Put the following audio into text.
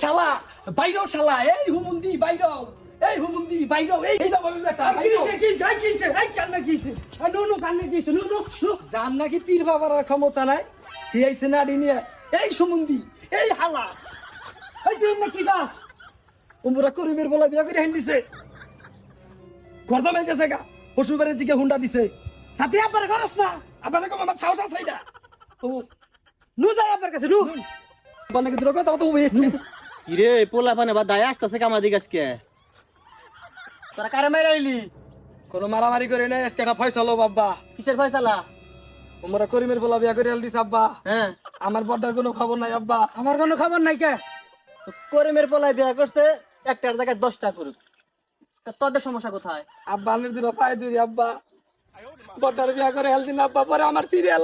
শালা বাইরো শালা এই হুমুন্দি বাইরো এই হুমুন্দি বাইরো এই না বলবে বেটা কিছে এই কান্না কিছে নো কান্না কিছে নো জান নাকি পীর বাবার ক্ষমতা নাই কি আইছে নাড়ি নিয়ে এই সুমুন্দি এই হালা এই তুই নাকি দাস উমরা করিমের বলা বিয়া করে হেন্দিছে গর্দামে গেছে গা পশুবাড়ির দিকে হুন্ডা দিছে সাথে আপনার খরচ না আপনার কম আমার সাহস আছে না ও নু যাই আপনার কাছে নু বানাকে দুটো কথা তো হইছে ইরে পোলা পানে বা দায় আসতেছে কামা দিক আজকে তোরা কারে মাইরা আইলি কোনো মারামারি করে না আজকে একটা ফয়সালো বাবা কিসের ফয়সালা উমরা করিমের বলা বিয়া করে হেলদিছে আব্বা হ্যাঁ আমার বড়টার কোনো খবর নাই আব্বা আমার কোনো খবর নাই কে করিমের পোলায় বিয়া করছে একটার জায়গায় 10টা করুক তা তোদের সমস্যা কোথায় আব্বা আনের দুটো পায়ে ধরি আব্বা বড়টার বিয়া করে হেলদিন আব্বা পরে আমার সিরিয়াল